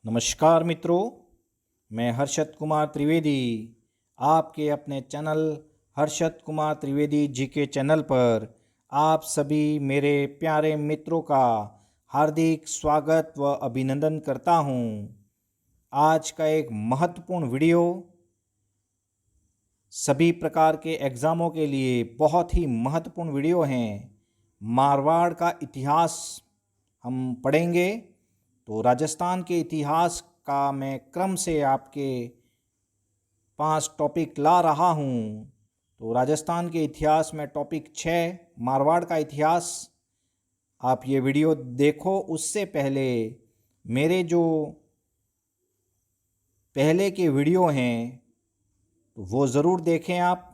नमस्कार मित्रों, मैं हर्षद कुमार त्रिवेदी आपके अपने चैनल हर्षद कुमार त्रिवेदी जी के चैनल पर आप सभी मेरे प्यारे मित्रों का हार्दिक स्वागत व अभिनंदन करता हूं। आज का एक महत्वपूर्ण वीडियो सभी प्रकार के एग्ज़ामों के लिए बहुत ही महत्वपूर्ण वीडियो हैं। मारवाड़ का इतिहास हम पढ़ेंगे। तो राजस्थान के इतिहास का मैं क्रम से आपके 5 टॉपिक ला रहा हूँ। तो राजस्थान के इतिहास में टॉपिक 6 मारवाड़ का इतिहास। आप ये वीडियो देखो, उससे पहले मेरे जो पहले के वीडियो हैं तो वो ज़रूर देखें आप।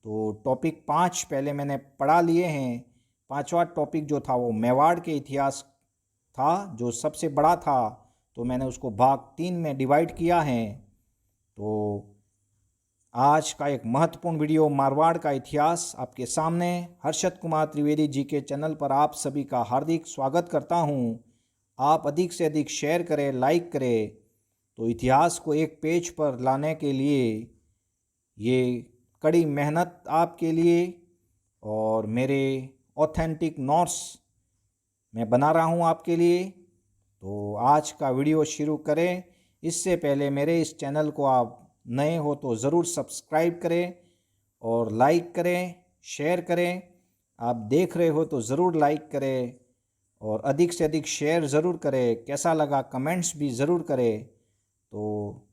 तो टॉपिक 5 पहले मैंने पढ़ा लिए हैं। 5वां टॉपिक जो था वो मेवाड़ के इतिहास था, जो सबसे बड़ा था, तो मैंने उसको भाग 3 में डिवाइड किया है। तो आज का एक महत्वपूर्ण वीडियो मारवाड़ का इतिहास आपके सामने हर्षद कुमार त्रिवेदी जी के चैनल पर आप सभी का हार्दिक स्वागत करता हूं। आप अधिक से अधिक शेयर करें, लाइक करें। तो इतिहास को एक पेज पर लाने के लिए ये कड़ी मेहनत आपके लिए और मेरे ऑथेंटिक नोट्स मैं बना रहा हूँ आपके लिए। तो आज का वीडियो शुरू करें। इससे पहले मेरे इस चैनल को आप नए हो तो ज़रूर सब्सक्राइब करें और लाइक करें, शेयर करें। आप देख रहे हो तो ज़रूर लाइक करें और अधिक से अधिक शेयर ज़रूर करें। कैसा लगा कमेंट्स भी ज़रूर करें। तो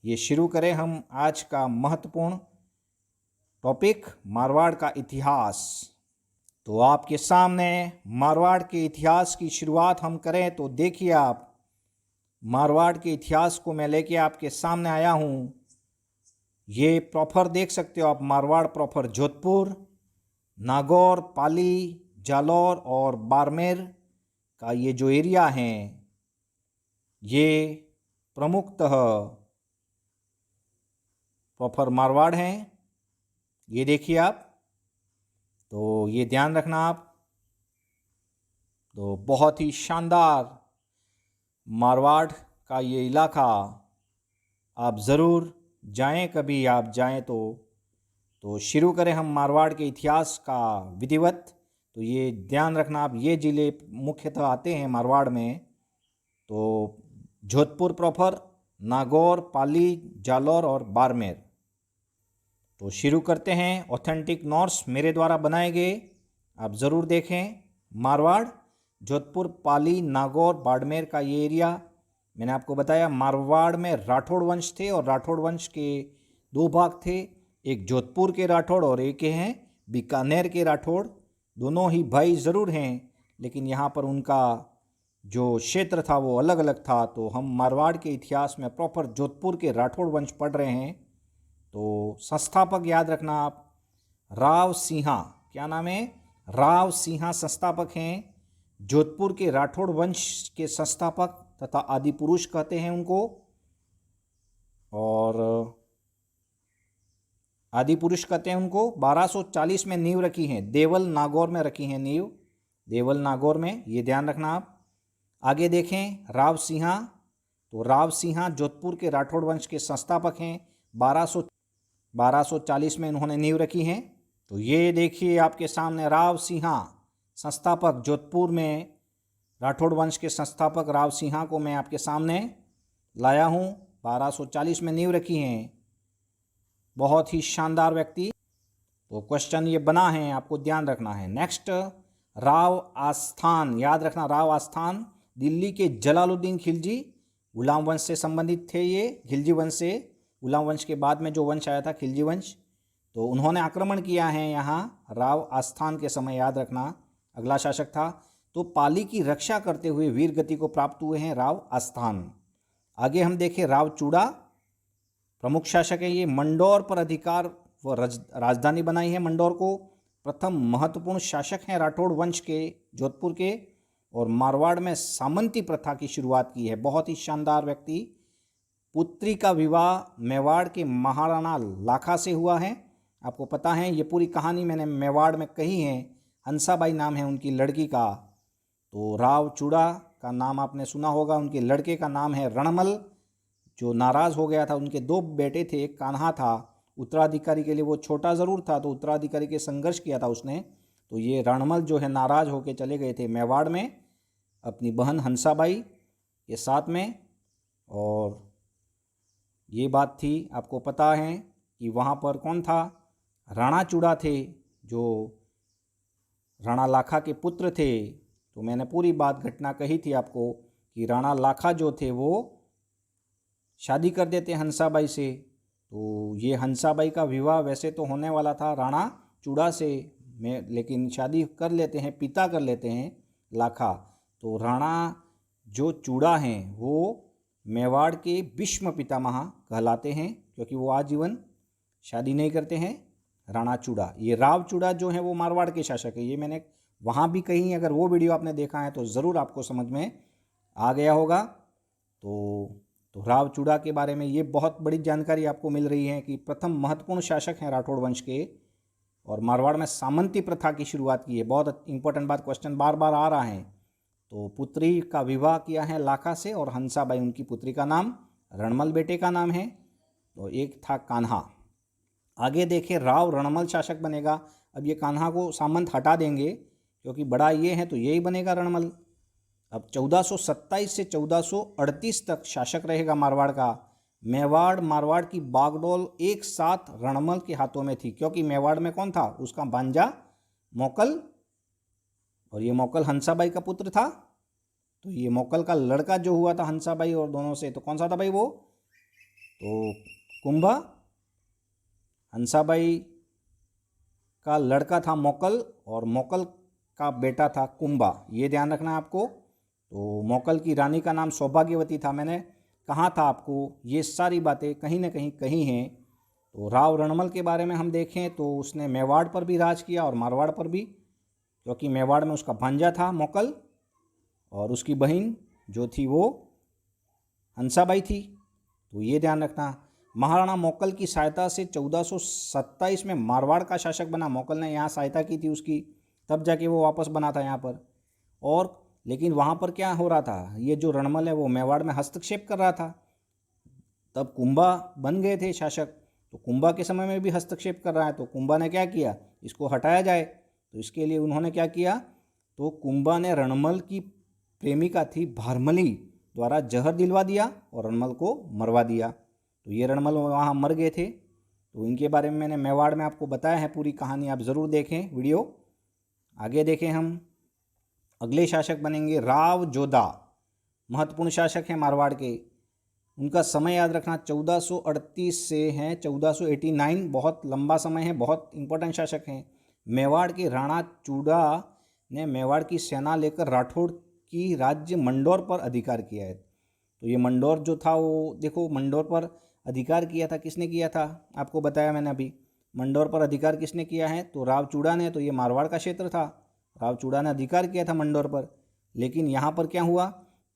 ये शुरू करें हम आज का महत्वपूर्ण टॉपिक मारवाड़ का इतिहास। तो आपके सामने मारवाड़ के इतिहास की शुरुआत हम करें तो देखिए आप, मारवाड़ के इतिहास को मैं लेके आपके सामने आया हूँ। ये प्रॉपर देख सकते हो आप, मारवाड़ प्रॉपर जोधपुर, नागौर, पाली, जालौर और बाड़मेर का ये जो एरिया हैं, ये प्रमुखतः प्रॉपर मारवाड़ हैं। ये देखिए आप, तो ये ध्यान रखना आप। तो बहुत ही शानदार मारवाड़ का ये इलाका, आप ज़रूर जाएं, कभी आप जाएं तो शुरू करें हम मारवाड़ के इतिहास का विधिवत। तो ये ध्यान रखना आप, ये ज़िले मुख्यतः आते हैं मारवाड़ में। तो जोधपुर प्रॉपर, नागौर, पाली, जालौर और बाड़मेर। तो शुरू करते हैं। ऑथेंटिक नोट्स मेरे द्वारा बनाए गए, आप ज़रूर देखें। मारवाड़, जोधपुर, पाली, नागौर, बाड़मेर का ये एरिया मैंने आपको बताया। मारवाड़ में राठौड़ वंश थे और राठौड़ वंश के 2 भाग थे, एक जोधपुर के राठौड़ और एक हैं बीकानेर के राठौड़। दोनों ही भाई ज़रूर हैं, लेकिन यहाँ पर उनका जो क्षेत्र था वो अलग अलग था। तो हम मारवाड़ के इतिहास में प्रॉपर जोधपुर के राठौड़ वंश पढ़ रहे हैं। तो संस्थापक याद रखना आप, राव सिंहा, क्या नाम है? राव सिंहा संस्थापक हैं। जोधपुर के राठौड़ वंश के संस्थापक तथा आदि पुरुष कहते हैं उनको। और आदि पुरुष कहते हैं उनको। 1240 में नींव रखी है, देवल नागौर में रखी है नींव, देवल नागौर में, ये ध्यान रखना आप। आगे देखें, राव सिंहा। तो राव सिंहा जोधपुर के राठौड़ वंश के संस्थापक हैं। 1240 में इन्होंने नींव रखी हैं। तो ये देखिए आपके सामने राव सिंहा संस्थापक, जोधपुर में राठौड़ वंश के संस्थापक राव सिंहा को मैं आपके सामने लाया हूँ। 1240 में नींव रखी हैं, बहुत ही शानदार व्यक्ति। तो क्वेश्चन ये बना है, आपको ध्यान रखना है। नेक्स्ट, राव आस्थान, याद रखना, राव आस्थान दिल्ली के जलालुद्दीन खिलजी गुलाम वंश से संबंधित थे। ये खिलजी वंश से, गुलाम वंश के बाद में जो वंश आया था खिलजी वंश, तो उन्होंने आक्रमण किया है यहाँ राव आस्थान के समय, याद रखना, अगला शासक था। तो पाली की रक्षा करते हुए वीर गति को प्राप्त हुए हैं राव आस्थान। आगे हम देखें, राव चूड़ा प्रमुख शासक है। ये मंडौर पर अधिकार व राजधानी बनाई है मंडौर को। प्रथम महत्वपूर्ण शासक हैं राठौड़ वंश के, जोधपुर के। और मारवाड़ में सामंती प्रथा की शुरुआत की है, बहुत ही शानदार व्यक्ति। पुत्री का विवाह मेवाड़ के महाराणा लाखा से हुआ है, आपको पता है। ये पूरी कहानी मैंने मेवाड़ में कही है। हंसाबाई नाम है उनकी लड़की का। तो राव चूड़ा का नाम आपने सुना होगा, उनके लड़के का नाम है रणमल, जो नाराज़ हो गया था। उनके दो बेटे थे, एक कान्हा था, उत्तराधिकारी के लिए वो छोटा ज़रूर था, तो उत्तराधिकारी के संघर्ष किया था उसने। तो ये रणमल जो है नाराज़ होकर चले गए थे मेवाड़ में अपनी बहन हंसाबाई के साथ में। और ये बात थी, आपको पता है कि वहाँ पर कौन था, राणा चूड़ा थे, जो राणा लाखा के पुत्र थे। तो मैंने पूरी बात घटना कही थी आपको कि राणा लाखा जो थे वो शादी कर देते हंसाबाई से। तो ये हंसाबाई का विवाह वैसे तो होने वाला था राणा चूड़ा से, लेकिन शादी कर लेते हैं, पिता कर लेते हैं लाखा। तो राणा जो चूड़ा हैं वो मेवाड़ के भीष्म पितामह कहलाते हैं, क्योंकि वो आजीवन शादी नहीं करते हैं। राणा चूड़ा, ये राव चूड़ा जो है वो मारवाड़ के शासक है। ये मैंने वहाँ भी कहीं, अगर वो वीडियो आपने देखा है तो ज़रूर आपको समझ में आ गया होगा। तो राव चूड़ा के बारे में ये बहुत बड़ी जानकारी आपको मिल रही है कि प्रथम महत्वपूर्ण शासक हैं राठौड़ वंश के, और मारवाड़ में सामंती प्रथा की शुरुआत की है। बहुत इंपॉर्टेंट बात, क्वेश्चन बार बार आ रहा है। तो पुत्री का विवाह किया है लाखा से, और हंसाबाई उनकी पुत्री का नाम, रणमल बेटे का नाम है, तो एक था कान्हा। आगे देखें, राव रणमल शासक बनेगा। अब ये कान्हा को सामंत हटा देंगे, क्योंकि बड़ा ये है तो यही बनेगा रणमल। अब 1427 से 1438 तक शासक रहेगा मारवाड़ का। मेवाड़ मारवाड़ की बागडोल एक साथ रणमल के हाथों में थी, क्योंकि मेवाड़ में कौन था, उसका भांजा मोकल, और ये मोकल हंसाबाई का पुत्र था। तो ये मोकल का लड़का जो हुआ था हंसाबाई और दोनों से, तो कौन सा था भाई वो, तो कुंभा। हंसाबाई का लड़का था मोकल, और मोकल का बेटा था कुंभा, ये ध्यान रखना है आपको। तो मोकल की रानी का नाम सौभाग्यवती था। मैंने कहा था आपको ये सारी बातें कहीं ना कहीं कही हैं। तो राव रणमल के बारे में हम देखें तो उसने मेवाड़ पर भी राज किया और मारवाड़ पर भी, क्योंकि मेवाड़ में उसका भांजा था मोकल, और उसकी बहन जो थी वो हंसाबाई थी। तो ये ध्यान रखना। महाराणा मोकल की सहायता से 1427 में मारवाड़ का शासक बना। मोकल ने यहाँ सहायता की थी उसकी, तब जाके वो वापस बना था यहाँ पर। और लेकिन वहाँ पर क्या हो रहा था, ये जो रणमल है वो मेवाड़ में हस्तक्षेप कर रहा था। तब कुंभा बन गए थे शासक, तो कुंभा के समय में भी हस्तक्षेप कर रहा है। तो कुंभा ने क्या किया, इसको हटाया जाए। तो इसके लिए उन्होंने क्या किया, तो कुंभा ने रणमल की प्रेमिका थी भारमली द्वारा जहर दिलवा दिया और रणमल को मरवा दिया। तो ये रणमल वहाँ मर गए थे। तो इनके बारे में मैंने मेवाड़ में आपको बताया है, पूरी कहानी आप ज़रूर देखें वीडियो। आगे देखें, हम अगले शासक बनेंगे राव जोधा। महत्वपूर्ण शासक हैं मारवाड़ के। उनका समय याद रखना 1438 से हैं 1489, बहुत लंबा समय है, बहुत इंपॉर्टेंट शासक हैं। मेवाड़ के राणा चूड़ा ने मेवाड़ की सेना लेकर राठौड़ की राज्य मंडौर पर अधिकार किया है। तो ये मंडौर जो था वो देखो, मंडौर पर अधिकार किया था, किसने किया था, आपको बताया मैंने अभी। मंडौर पर अधिकार किसने किया है, तो राव चूड़ा ने। तो ये मारवाड़ का क्षेत्र था, राव चूड़ा ने अधिकार किया था मंडौर पर। लेकिन यहाँ पर क्या हुआ,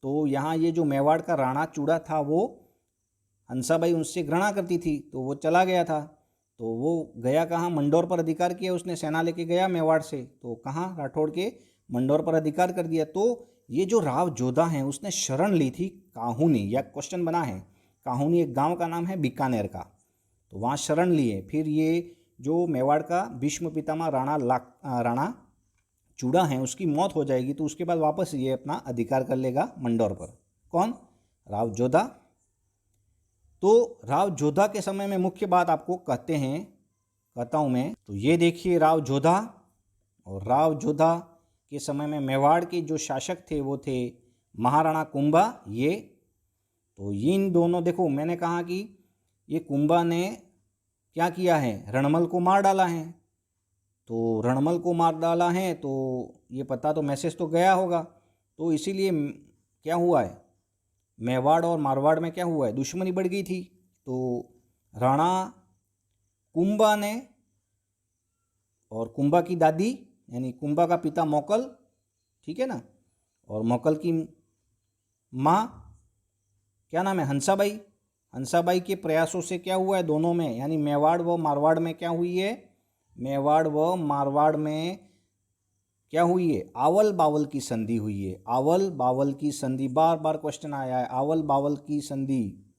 तो यहाँ ये जो मेवाड़ का राणा चूड़ा था वो हंसाबाई उनसे घृणा करती थी, तो वो चला गया था। तो वो गया कहाँ, मंडौर पर अधिकार किया उसने, सेना लेके गया मेवाड़ से, तो कहाँ, राठौड़ के मंडौर पर अधिकार कर दिया। तो ये जो राव जोधा हैं उसने शरण ली थी काहुनी, या क्वेश्चन बना है, काहुनी एक गांव का नाम है बीकानेर का। तो वहाँ शरण लिए। फिर ये जो मेवाड़ का भीष्म पितामह राणा चूड़ा है उसकी मौत हो जाएगी, तो उसके बाद वापस ये अपना अधिकार कर लेगा मंडौर पर। कौन, राव जोधा। तो राव जोधा के समय में मुख्य बात आपको कहता हूँ मैं। तो ये देखिए राव जोधा, और राव जोधा के समय में मेवाड़ के जो शासक थे वो थे महाराणा कुंभा। ये तो इन दोनों, देखो मैंने कहा कि ये कुंभा ने क्या किया है, रणमल को मार डाला है। तो रणमल को मार डाला है तो ये पता तो मैसेज तो गया होगा। तो इसीलिए क्या हुआ है, मेवाड़ और मारवाड़ में क्या हुआ है, दुश्मनी बढ़ गई थी। तो राणा कुंभा ने और कुंभा की दादी यानी कुंभा का पिता मोकल, ठीक है ना, और मोकल की माँ क्या नाम है, हंसाबाई। हंसाबाई के प्रयासों से क्या हुआ है दोनों में, यानी मेवाड़ व मारवाड़ में क्या हुई है, मेवाड़ व मारवाड़ में क्या हुई है? आवल बावल की संधि हुई है। आवल बावल की संधि, बार बार क्वेश्चन आया है। आवल बावल की संधि,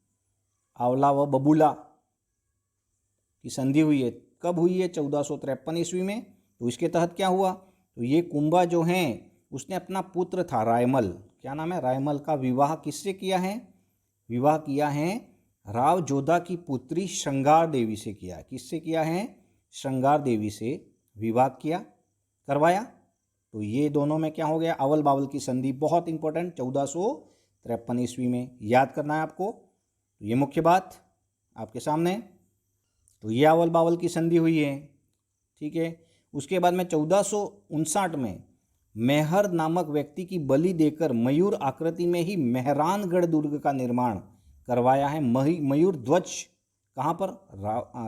आवला व बबूला की संधि हुई है। कब हुई है? 1453 ईस्वी में। तो इसके तहत क्या हुआ? तो ये कुंभा जो हैं उसने अपना पुत्र था रायमल, क्या नाम है? रायमल का विवाह किससे किया है? विवाह किया है राव जोधा की पुत्री श्रृंगार देवी से किया। किससे किया है? श्रृंगार देवी से विवाह किया, करवाया। तो ये दोनों में क्या हो गया? अवल बावल की संधि, बहुत इंपॉर्टेंट, 1453 ईस्वी में, याद करना है आपको। तो ये मुख्य बात आपके सामने। तो ये अवल बावल की संधि हुई है, ठीक है। उसके बाद में 1459 में मेहर नामक व्यक्ति की बलि देकर मयूर आकृति में ही मेहरानगढ़ दुर्ग का निर्माण करवाया है। मयूर ध्वज कहाँ पर?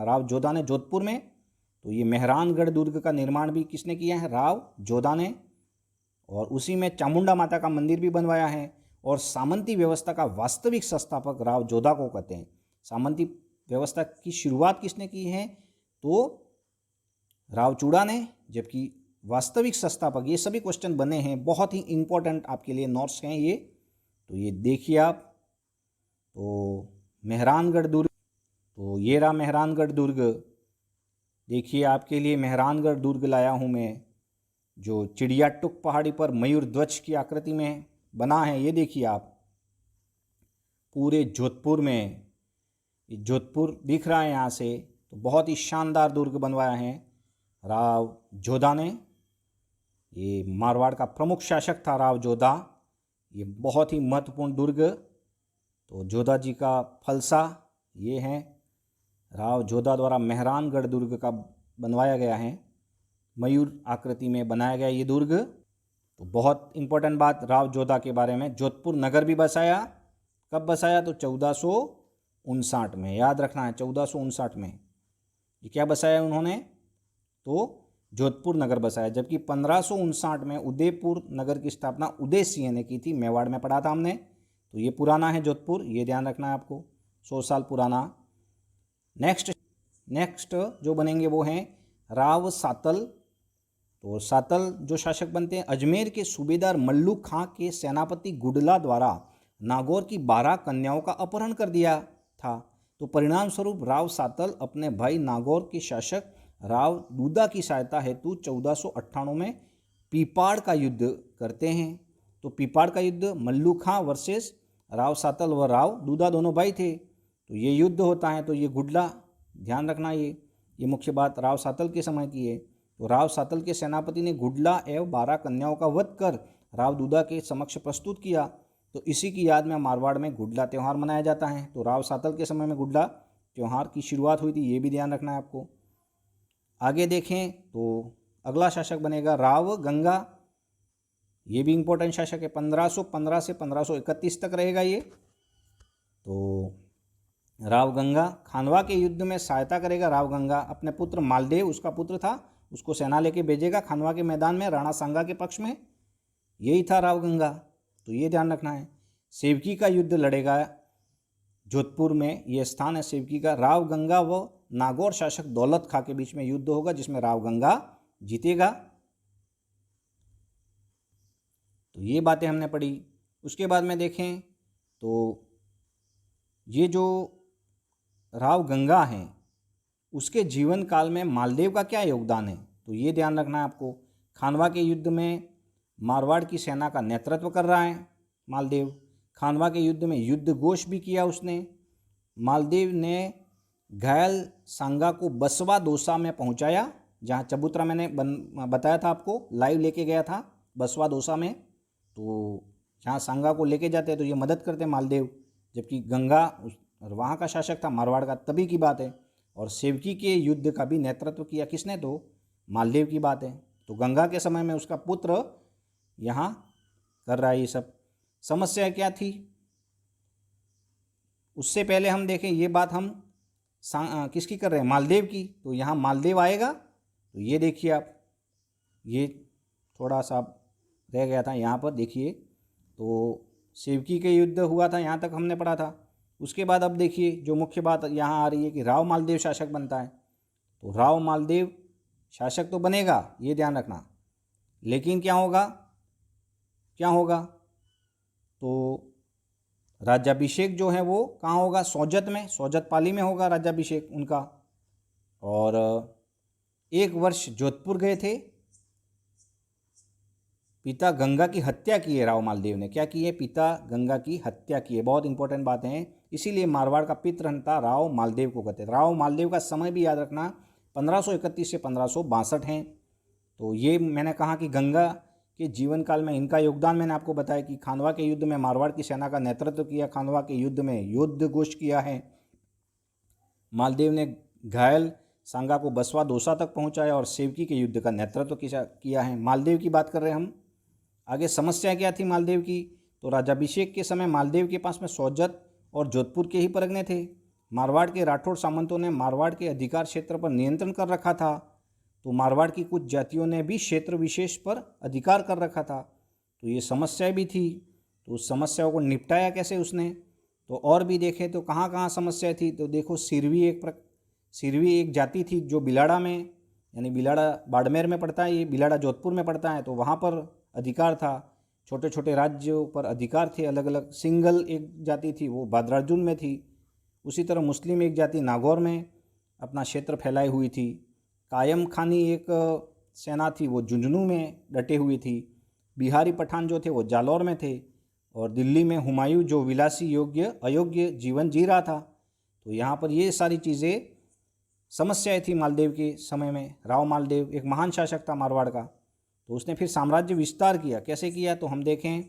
राव जोधा ने जोधपुर में। तो ये मेहरानगढ़ दुर्ग का निर्माण भी किसने किया है? राव जोधा ने। और उसी में चामुंडा माता का मंदिर भी बनवाया है। और सामंती व्यवस्था का वास्तविक संस्थापक राव जोधा को कहते हैं। सामंती व्यवस्था की शुरुआत किसने की है? तो राव चूड़ा ने, जबकि वास्तविक संस्थापक, ये सभी क्वेश्चन बने हैं, बहुत ही इंपॉर्टेंट आपके लिए नोट्स हैं ये। तो ये देखिए आप। तो मेहरानगढ़ दुर्ग, तो ये रहा मेहरानगढ़ दुर्ग। देखिए आपके लिए मेहरानगढ़ दुर्ग लाया हूँ मैं, जो चिड़िया टुक पहाड़ी पर मयूर ध्वज की आकृति में बना है। ये देखिए आप, पूरे जोधपुर में, ये जोधपुर दिख रहा है यहाँ से। तो बहुत ही शानदार दुर्ग बनवाया है राव जोधा ने। ये मारवाड़ का प्रमुख शासक था राव जोधा। ये बहुत ही महत्वपूर्ण दुर्ग। तो जोधा जी का फलसा ये है, राव जोधा द्वारा मेहरानगढ़ दुर्ग का बनवाया गया है, मयूर आकृति में बनाया गया ये दुर्ग। तो बहुत इंपॉर्टेंट बात राव जोधा के बारे में। जोधपुर नगर भी बसाया। कब बसाया? तो 1459 में, याद रखना है, 1459 में। ये क्या बसाया उन्होंने? तो जोधपुर नगर बसाया। जबकि 1559 में उदयपुर नगर की स्थापना उदय सिंह ने की थी। मेवाड़ में पढ़ा था हमने। तो ये पुराना है जोधपुर, ये ध्यान रखना है आपको, 100 साल पुराना। नेक्स्ट जो बनेंगे वो हैं राव सातल। तो सातल जो शासक बनते हैं, अजमेर के सूबेदार मल्लू खां के सेनापति गुडला द्वारा नागौर की 12 कन्याओं का अपहरण कर दिया था। तो परिणाम स्वरूप राव सातल अपने भाई नागौर के शासक राव दूदा की सहायता हेतु 1498 में पीपाड़ का युद्ध करते हैं। तो पीपाड़ का युद्ध मल्लू खां वर्सेस राव सातल व राव दूदा, दोनों भाई थे। तो ये युद्ध होता है। तो ये गुडला, ध्यान रखना, ये मुख्य बात राव सातल के समय की है। तो राव सातल के सेनापति ने गुडला एवं 12 कन्याओं का वध कर राव दूदा के समक्ष प्रस्तुत किया। तो इसी की याद में मारवाड़ में गुडला त्यौहार मनाया जाता है। तो राव सातल के समय में गुडला त्यौहार की शुरुआत हुई थी, ये भी ध्यान रखना है आपको। आगे देखें तो अगला शासक बनेगा राव गंगा। ये भी इंपॉर्टेंट शासक है, 1515 से 1531 तक रहेगा ये। तो राव गंगा खानवा के युद्ध में सहायता करेगा। राव गंगा अपने पुत्र मालदेव, उसका पुत्र था, उसको सेना लेके भेजेगा खानवा के मैदान में राणा सांगा के पक्ष में। यही था राव गंगा। तो ये ध्यान रखना है। सेवकी का युद्ध लड़ेगा जोधपुर में, ये स्थान है सेवकी का। राव गंगा व नागौर शासक दौलत खां के बीच में युद्ध होगा, जिसमें राव गंगा जीतेगा। तो ये बातें हमने पढ़ी। उसके बाद में देखें तो ये जो राव गंगा हैं उसके जीवन काल में मालदेव का क्या योगदान है? तो ये ध्यान रखना है आपको। खानवा के युद्ध में मारवाड़ की सेना का नेतृत्व कर रहा है मालदेव। खानवा के युद्ध में युद्ध घोष भी किया उसने। मालदेव ने घायल सांगा को बसवा दोसा में पहुंचाया, जहां चबूतरा मैंने बताया था आपको, लाइव लेके गया था बसवा दोसा में। तो जहाँ सांगा को लेके जाते हैं तो ये मदद करते हैं मालदेव। जबकि गंगा वहाँ का शासक था मारवाड़ का, तभी की बात है। और सेवकी के युद्ध का भी नेतृत्व किया किसने? तो मालदेव की बात है। तो गंगा के समय में उसका पुत्र यहाँ कर रहा है ये सब। समस्या क्या थी उससे पहले हम देखें, ये बात हम किसकी कर रहे हैं? मालदेव की। तो यहाँ मालदेव आएगा। तो ये देखिए आप, ये थोड़ा सा रह गया था यहाँ पर, देखिए। तो सेवकी के युद्ध हुआ था, यहाँ तक हमने पढ़ा था। उसके बाद अब देखिए जो मुख्य बात यहाँ आ रही है कि राव मालदेव शासक बनता है। तो राव मालदेव शासक तो बनेगा, ये ध्यान रखना, लेकिन क्या होगा, क्या होगा, तो राज्याभिषेक जो है वो कहाँ होगा, सोजत में, सोजत पाली में होगा राज्याभिषेक उनका। और 1 वर्ष जोधपुर गए थे। पिता गंगा की हत्या की है राव मालदेव ने, क्या की है, पिता गंगा की हत्या की है। बहुत इंपॉर्टेंट बातें हैं, इसीलिए मारवाड़ का पितृहंता राव मालदेव को कहते हैं। राव मालदेव का समय भी याद रखना 1531 से 1562 हैं। तो ये मैंने कहा कि गंगा के जीवन काल में इनका योगदान मैंने आपको बताया कि खानवा के युद्ध में मारवाड़ की सेना का नेतृत्व किया, खानवा के युद्ध में युद्ध घोष किया है। मालदेव ने घायल सांगा को बसवा दौसा तक पहुंचाया और सेवकी के युद्ध का नेतृत्व किया है। मालदेव की बात कर रहे हैं हम। आगे समस्या क्या थी मालदेव की, तो राज्याभिषेक के समय मालदेव के पास में सोजत और जोधपुर के ही परगने थे। मारवाड़ के राठौड़ सामंतों ने मारवाड़ के अधिकार क्षेत्र पर नियंत्रण कर रखा था, तो मारवाड़ की कुछ जातियों ने भी क्षेत्र विशेष पर अधिकार कर रखा था। तो ये समस्या भी थी, तो उस समस्याओं को निपटाया कैसे उसने, तो और भी देखें तो कहाँ कहाँ समस्या थी। तो देखो सिरवी एक जाति थी जो बिलाड़ा में, यानी बिलाड़ा बाड़मेर में पड़ता है, ये बिलाड़ा जोधपुर में पड़ता है, तो वहाँ पर अधिकार था। छोटे छोटे राज्यों पर अधिकार थे अलग अलग। सिंगल एक जाति थी वो भाद्राजुन में थी। उसी तरह मुस्लिम एक जाति नागौर में अपना क्षेत्र फैलाई हुई थी। कायम खानी एक सेना थी वो झुंझुनू में डटे हुई थी। बिहारी पठान जो थे वो जालौर में थे। और दिल्ली में हुमायूं जो विलासी योग्य अयोग्य जीवन जी रहा था। तो यहाँ पर ये सारी चीज़ें समस्याएं थी मालदेव के समय में। राव मालदेव एक महान शासक था मारवाड़ का, तो उसने फिर साम्राज्य विस्तार किया। कैसे किया, तो हम देखें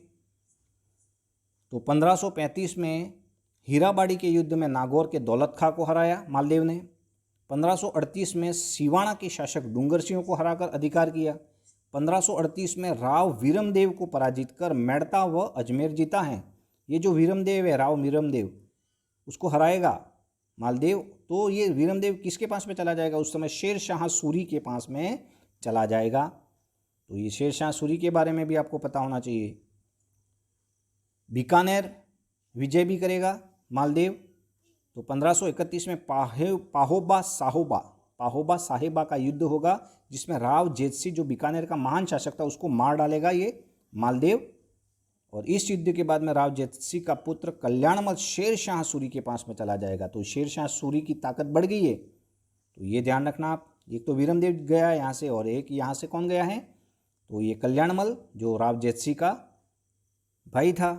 तो 1535 में हीराबाड़ी के युद्ध में नागौर के दौलत खां को हराया मालदेव ने। 1538 में सिवाना के शासक डूंगर सिंह को हराकर अधिकार किया। 1538 में राव वीरमदेव को पराजित कर मेड़ता व अजमेर जीता है। ये जो वीरमदेव है, राव वीरमदेव, उसको हराएगा मालदेव। तो ये वीरमदेव किसके पास में चला जाएगा, उस समय शेर शाह सूरी के पास में चला जाएगा। तो ये शेर शाह सूरी के बारे में भी आपको पता होना चाहिए। बीकानेर विजय भी करेगा मालदेव। तो 1531 में पाहोबा साहेबा का युद्ध होगा, जिसमें राव जेतसी जो बीकानेर का महान शासक था उसको मार डालेगा ये मालदेव। और इस युद्ध के बाद में राव जेतसी का पुत्र कल्याणमल शेर शाह सूरी के पास में चला जाएगा। तो शेर शाह सूरी की ताकत बढ़ गई है, तो ये ध्यान रखना आप। एक तो वीरमदेव गया यहाँ से और एक यहाँ से कौन गया है, तो ये कल्याणमल जो राव जेतसी का भाई था।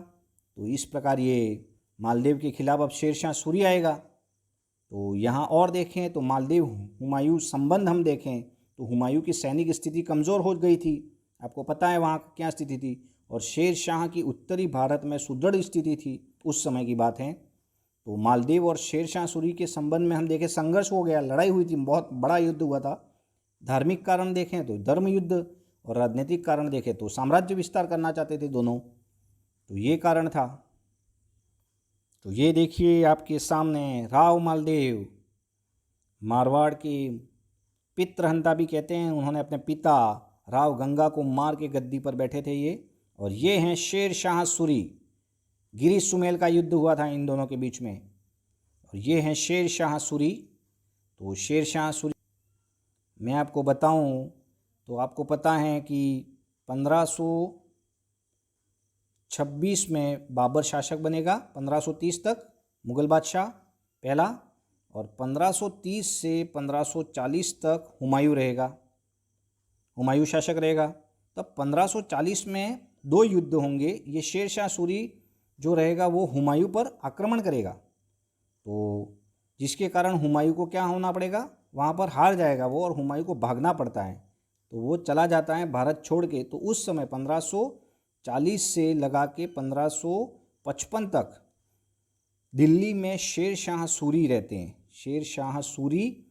तो इस प्रकार ये मालदेव के खिलाफ अब शेर शाह सूरी आएगा। तो यहाँ और देखें तो मालदेव हुमायूं संबंध हम देखें तो हुमायूं की सैनिक स्थिति कमज़ोर हो गई थी, आपको पता है वहाँ क्या स्थिति थी। और शेर शाह की उत्तरी भारत में सुदृढ़ स्थिति थी, उस समय की बात है। तो मालदेव और शेर शाह सूरी के संबंध में हम देखें संघर्ष हो गया, लड़ाई हुई थी, बहुत बड़ा युद्ध हुआ था। धार्मिक कारण देखें तो धर्म युद्ध, और राजनीतिक कारण देखें तो साम्राज्य विस्तार करना चाहते थे दोनों। तो ये कारण था। तो ये देखिए आपके सामने राव मालदेव, मारवाड़ के पितृहंता भी कहते हैं। उन्होंने अपने पिता राव गंगा को मार के गद्दी पर बैठे थे ये। और ये हैं शेर शाह सूरी। गिरी सुमेल का युद्ध हुआ था इन दोनों के बीच में। और ये हैं शेर शाह सूरी। तो शेर शाह सूरी मैं आपको बताऊं तो आपको पता है कि 1526 में बाबर शासक बनेगा, 1530 तक मुगल बादशाह पहला, और 1530 से 1540 तक हुमायूं रहेगा, हुमायूं शासक रहेगा। तब 1540 में 2 युद्ध होंगे। ये शेर शाह सूरी जो रहेगा वो हुमायूं पर आक्रमण करेगा, तो जिसके कारण हुमायूं को क्या होना पड़ेगा, वहाँ पर हार जाएगा वो, और हुमायूं को भागना पड़ता है। तो वो चला जाता है भारत छोड़ के। तो उस समय 1540 से लगा के 1555 तक दिल्ली में शेर शाह सूरी रहते हैं। शेर शाह सूरी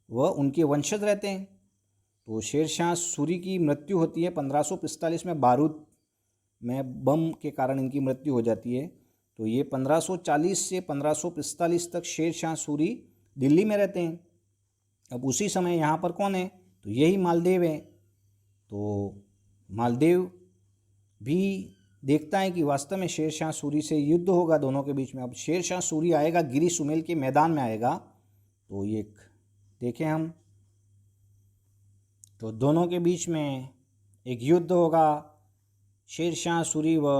व उनके वंशज रहते हैं। तो शेर शाह सूरी की मृत्यु होती है 1545 में, बारूद में बम के कारण इनकी मृत्यु हो जाती है। तो ये 1540 से 1545 तक शेर शाह सूरी दिल्ली में रहते हैं। अब उसी समय यहाँ पर कौन है, तो यही मालदेव है। तो मालदेव भी देखता है कि वास्तव में शेर शाह सूरी से युद्ध होगा दोनों के बीच में। अब शेर शाह सूरी आएगा, गिरी सुमेल के मैदान में आएगा। तो ये देखें हम, तो दोनों के बीच में एक युद्ध होगा शेरशाह सूरी व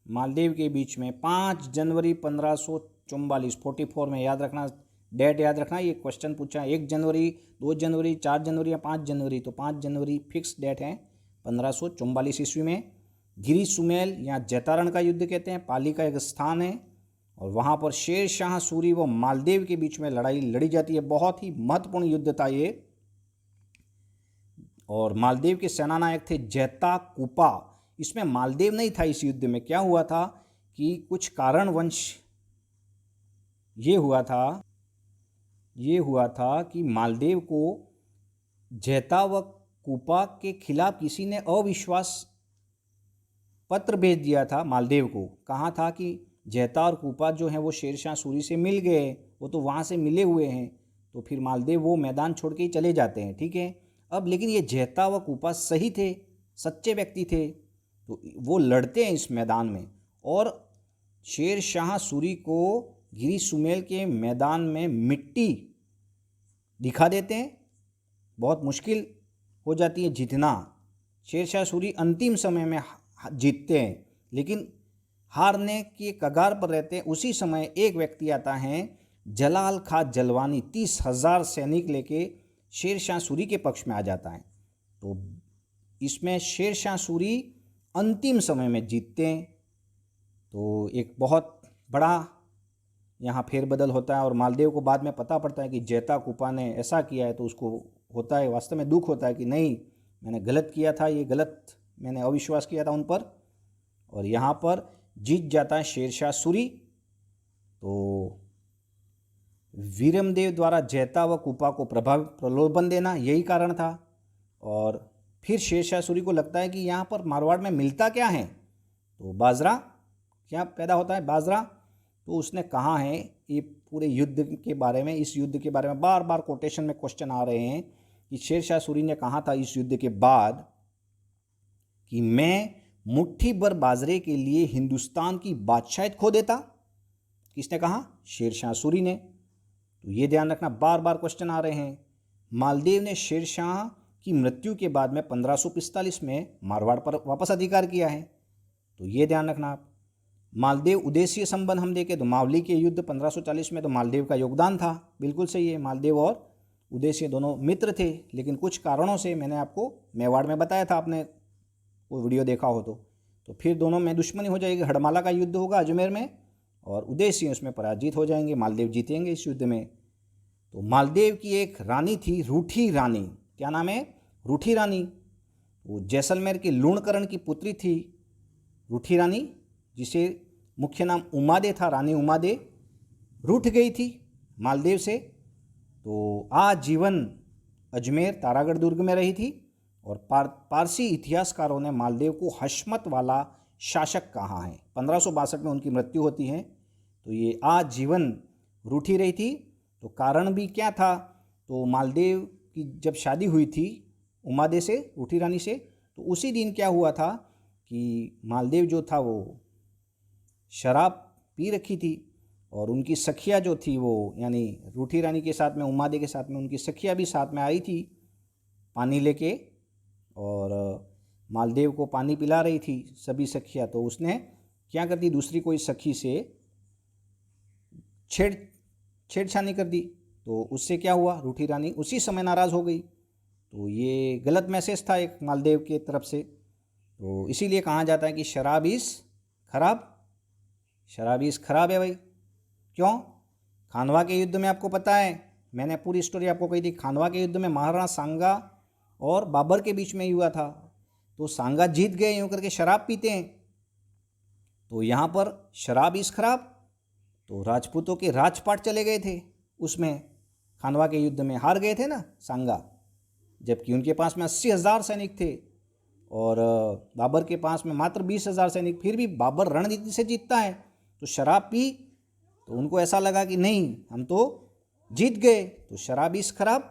मालदेव के बीच में 5 जनवरी 1544, 44 में, याद रखना, डेट याद रखना। ये क्वेश्चन पूछा 1 जनवरी, 2 जनवरी, 4 जनवरी या 5 जनवरी, तो 5 जनवरी फिक्स डेट है 1544 ईस्वी में। गिरी सुमेल या जैतारण का युद्ध कहते हैं, पाली का एक स्थान है, और वहाँ पर शेरशाह सूरी व मालदेव के बीच में लड़ाई लड़ी जाती है। बहुत ही महत्वपूर्ण युद्ध था ये। और मालदेव के सेनानायक थे जैता कुपा। इसमें मालदेव नहीं था इस युद्ध में। क्या हुआ था कि कुछ कारणवश ये हुआ था कि मालदेव को जैता व कुपा के खिलाफ किसी ने अविश्वास पत्र भेज दिया था मालदेव को। कहा था कि जैता और कुपा जो हैं वो शेरशाह सूरी से मिल गए, वो तो वहाँ से मिले हुए हैं, तो फिर मालदेव वो मैदान छोड़ के ही चले जाते हैं, ठीक है। अब लेकिन ये जैता व कुपा सही थे, सच्चे व्यक्ति थे, तो वो लड़ते हैं इस मैदान में, और शेरशाह सूरी को गिरी सुमेल के मैदान में मिट्टी दिखा देते हैं। बहुत मुश्किल हो जाती है जीतना। शेरशाह सूरी अंतिम समय में जीतते हैं, लेकिन हारने के कगार पर रहते हैं। उसी समय एक व्यक्ति आता है जलाल खां जलवानी, 30,000 सैनिक लेके शेरशाह सूरी के पक्ष में आ जाता है। तो इसमें शेरशाह सूरी अंतिम समय में जीतते हैं। तो एक बहुत बड़ा यहाँ फेरबदल होता है, और मालदेव को बाद में पता पड़ता है कि जैता कुपा ने ऐसा किया है, तो उसको होता है वास्तव में दुख होता है कि नहीं, मैंने गलत किया था, ये गलत, मैंने अविश्वास किया था उन पर, और यहाँ पर जीत जाता है शेरशाह सूरी। तो वीरमदेव द्वारा जैता व कुपा को प्रलोभन देना यही कारण था। और फिर शेरशाह सूरी को लगता है कि यहाँ पर मारवाड़ में मिलता क्या है, तो बाजरा क्या पैदा होता है, बाजरा। तो उसने कहा है, ये पूरे युद्ध के बारे में, इस युद्ध के बारे में बार बार कोटेशन में क्वेश्चन आ रहे हैं कि शेरशाह सूरी ने कहा था इस युद्ध के बाद कि मैं मुट्ठी भर बाजरे के लिए हिंदुस्तान की बादशाहत खो देता। किसने कहा? शेरशाह सूरी ने। तो ये ध्यान रखना, बार बार क्वेश्चन आ रहे हैं। मालदेव ने शेरशाह की मृत्यु के बाद में 1545 में मारवाड़ पर वापस अधिकार किया है, तो ये ध्यान रखना आप। मालदेव उदेशीय संबंध हम देखें तो मावली के युद्ध 1540 में तो मालदेव का योगदान था, बिल्कुल सही है। मालदेव और उदेशीय दोनों मित्र थे, लेकिन कुछ कारणों से, मैंने आपको मेवाड़ में बताया था, आपने वो वीडियो देखा हो तो फिर दोनों में दुश्मनी हो जाएगी। हड़माला का युद्ध होगा अजमेर में, और उदेशीय उसमें पराजित हो जाएंगे, मालदेव जीतेंगे इस युद्ध में। तो मालदेव की एक रानी थी रूठी रानी। क्या नाम है? रूठी रानी। वो जैसलमेर के लूणकरण की पुत्री थी रूठी रानी, जिसे मुख्य नाम उमादे था, रानी उमादे। रूठ गई थी मालदेव से, तो आजीवन अजमेर तारागढ़ दुर्ग में रही थी। और पारसी इतिहासकारों ने मालदेव को हशमत वाला शासक कहा है। 1562 में उनकी मृत्यु होती है। तो ये आजीवन रूठी रही थी। तो कारण भी क्या था? तो मालदेव की जब शादी हुई थी उमादे से, रूठी रानी से, तो उसी दिन क्या हुआ था कि मालदेव जो था वो शराब पी रखी थी, और उनकी सखिया जो थी वो, यानी रूठी रानी के साथ में, उमादे के साथ में उनकी सखिया भी साथ में आई थी पानी लेके, और मालदेव को पानी पिला रही थी सभी सखिया। तो उसने क्या कर दी, दूसरी कोई सखी से छेड़छानी कर दी। तो उससे क्या हुआ, रूठी रानी उसी समय नाराज़ हो गई। तो ये गलत मैसेज था एक मालदेव के तरफ से। तो इसीलिए कहा जाता है कि शराब इज़ खराब, शराब इज़ खराब है भाई। क्यों? खानवा के युद्ध में आपको पता है, मैंने पूरी स्टोरी आपको कही थी। खानवा के युद्ध में महाराणा सांगा और बाबर के बीच में ही हुआ था। तो सांगा जीत गए यूँ करके शराब पीते हैं, तो यहाँ पर शराब इज़ खराब। तो राजपूतों के राजपाट चले गए थे उसमें, खानवा के युद्ध में हार गए थे ना सांगा, जबकि उनके पास में 80,000 सैनिक थे और बाबर के पास में मात्र 20,000 सैनिक। फिर भी बाबर रणनीति से जीतता है। तो शराब पी तो उनको ऐसा लगा कि नहीं, हम तो जीत गए, तो शराब इस खराब।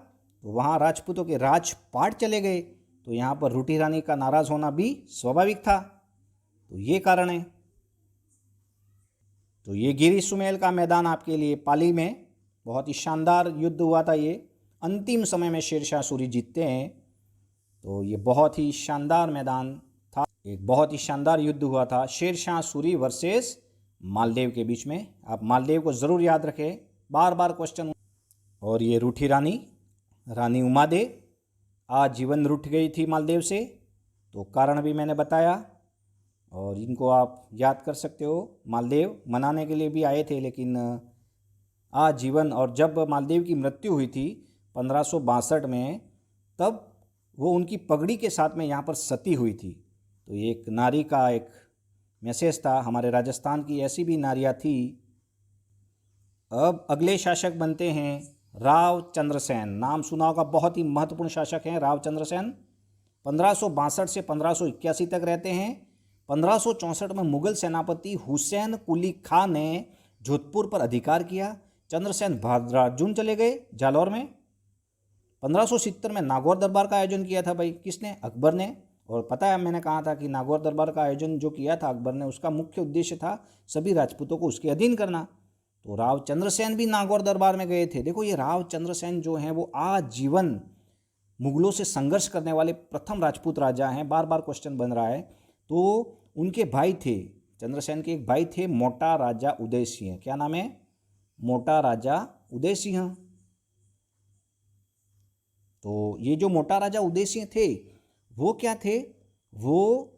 तो वहाँ राजपूतों के राजपाट चले गए। तो यहाँ पर रूठी रानी का नाराज़ होना भी स्वाभाविक था। तो ये कारण है। तो ये गिरी सुमेल का मैदान आपके लिए पाली में बहुत ही शानदार युद्ध हुआ था। ये अंतिम समय में शेरशाह सूरी जीतते हैं। तो ये बहुत ही शानदार मैदान था, एक बहुत ही शानदार युद्ध हुआ था शेरशाह सूरी वर्सेस मालदेव के बीच में। आप मालदेव को ज़रूर याद रखें, बार बार क्वेश्चन। और ये रूठी रानी, रानी उमादे आजीवन रूठ गई थी मालदेव से, तो कारण भी मैंने बताया और इनको आप याद कर सकते हो। मालदेव मनाने के लिए भी आए थे, लेकिन आजीवन। और जब मालदेव की मृत्यु हुई थी 1562 में, तब वो उनकी पगड़ी के साथ में यहाँ पर सती हुई थी। तो ये एक नारी का एक मैसेज था। हमारे राजस्थान की ऐसी भी नारियाँ थी। अब अगले शासक बनते हैं राव चंद्रसेन। नाम सुना होगा, बहुत ही महत्वपूर्ण शासक हैं राव चंद्रसेन। 1562 से 1581 तक रहते हैं। 1564 में मुगल सेनापति हुसैन कुली खां ने जोधपुर पर अधिकार किया। चंद्रसेन भाद्राजुन चले गए जालौर में। 1570 में नागौर दरबार का आयोजन किया था भाई, किसने? अकबर ने। और पता है, मैंने कहा था कि नागौर दरबार का आयोजन जो किया था अकबर ने, उसका मुख्य उद्देश्य था सभी राजपूतों को उसके अधीन करना। तो राव चंद्रसेन भी नागौर दरबार में गए थे। देखो, ये राव चंद्रसेन जो हैं वो आजीवन मुगलों से संघर्ष करने वाले प्रथम राजपूत राजा हैं। बार बार क्वेश्चन बन रहा है। तो उनके भाई थे, चंद्रसेन के एक भाई थे मोटा राजा उदय सिंह। क्या नाम है? मोटा राजा उदय सिंह। तो ये जो मोटा राजा उदय सिंह थे, वो क्या थे? वो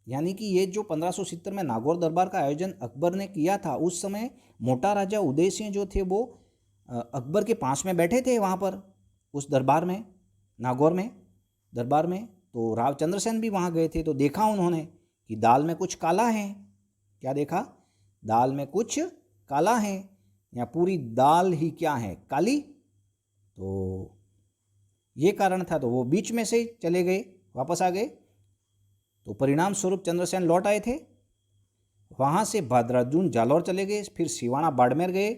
यानी कि ये जो 1570 में नागौर दरबार का आयोजन अकबर ने किया था, उस समय मोटा राजा उदय सिंह जो थे वो अकबर के पास में बैठे थे वहाँ पर, उस दरबार में, नागौर में दरबार में। तो राव चंद्रसेन भी वहाँ गए थे। तो देखा उन्होंने कि दाल में कुछ काला है। क्या देखा? दाल में कुछ काला है, या पूरी दाल ही क्या है? काली। तो ये कारण था। तो वो बीच में से चले गए, वापस आ गए। तो परिणाम स्वरूप चंद्रसेन लौट आए थे। वहाँ से भाद्राजुन जालौर चले गए, फिर सिवाना बाड़मेर गए।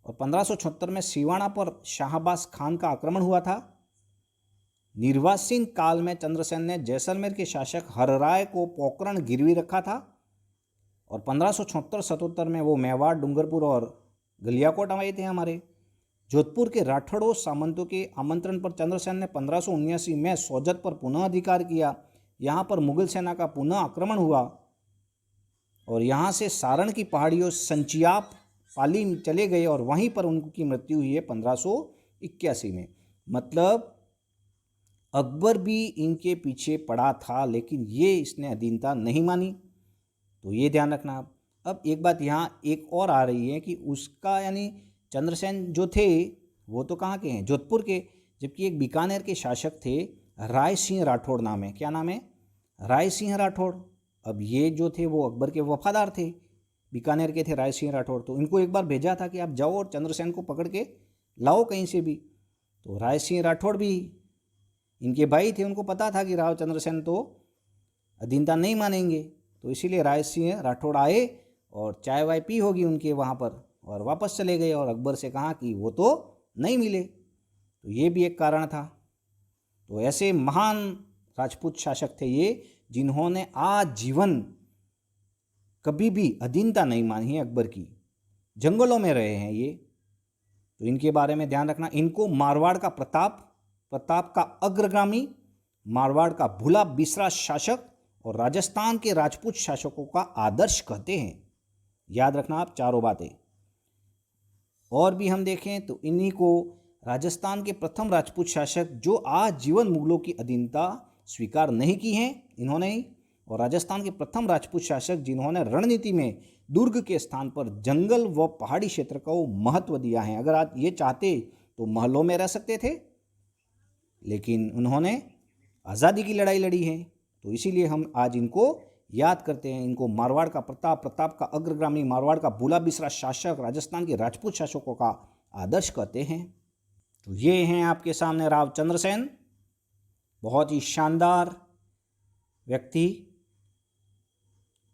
और 1576 में सिवाना पर शाहबाज खान का आक्रमण हुआ था। निर्वासीन काल में चंद्रसेन ने जैसलमेर के शासक हरराय को पोकरण गिरवी रखा था। और 1576-77 में वो मेवाड़, डूंगरपुर और गलियाकोट आए थे हमारे। जोधपुर के राठौड़ों सामंतों के आमंत्रण पर चंद्रसेन ने 1579 में सोजत पर पुनः अधिकार किया। यहाँ पर मुगल सेना का पुनः आक्रमण हुआ और यहाँ से सारण की पहाड़ियों संचियाप पाली चले गए और वहीं पर उनकी मृत्यु हुई है 1581 में। मतलब अकबर भी इनके पीछे पड़ा था, लेकिन ये इसने अधीनता नहीं मानी। तो ये ध्यान रखना। अब एक बात यहाँ एक और आ रही है कि उसका यानी चंद्रसेन जो थे वो तो कहाँ के हैं? जोधपुर के। जबकि एक बीकानेर के शासक थे राय सिंह राठौड़ नाम है। क्या नाम है? राय सिंह राठौड़। अब ये जो थे वो अकबर के वफादार थे, बीकानेर के थे राय सिंह राठौड़। तो इनको एक बार भेजा था कि आप जाओ और चंद्रसेन को पकड़ के लाओ कहीं से भी। तो राय सिंह राठौड़ भी इनके भाई थे, उनको पता था कि राव चंद्रसेन तो अधीनता नहीं मानेंगे। तो इसीलिए राय सिंह राठौड़ आए और चाय वाय पी होगी उनके वहाँ पर और वापस चले गए और अकबर से कहा कि वो तो नहीं मिले। तो ये भी एक कारण था। तो ऐसे महान राजपूत शासक थे ये, जिन्होंने आजीवन कभी भी अधीनता नहीं मानी है अकबर की, जंगलों में रहे हैं ये। तो इनके बारे में ध्यान रखना। इनको मारवाड़ का प्रताप का अग्रगामी, मारवाड़ का भूला बिसरा शासक और राजस्थान के राजपूत शासकों का आदर्श कहते हैं। याद रखना आप चारों बातें। और भी हम देखें तो इन्हीं को राजस्थान के प्रथम राजपूत शासक जो आजीवन मुगलों की अधीनता स्वीकार नहीं की है, इन्होंने ही। और राजस्थान के प्रथम राजपूत शासक जिन्होंने रणनीति में दुर्ग के स्थान पर जंगल व पहाड़ी क्षेत्र को महत्व दिया है। अगर आप ये चाहते तो महलों में रह सकते थे, लेकिन उन्होंने आज़ादी की लड़ाई लड़ी है। तो इसीलिए हम आज इनको याद करते हैं। इनको मारवाड़ का प्रताप का अग्रगामी, मारवाड़ का भूला बिसरा शासक, राजस्थान के राजपूत शासकों का आदर्श कहते हैं। तो ये हैं आपके सामने राव चंद्रसेन, बहुत ही शानदार व्यक्ति।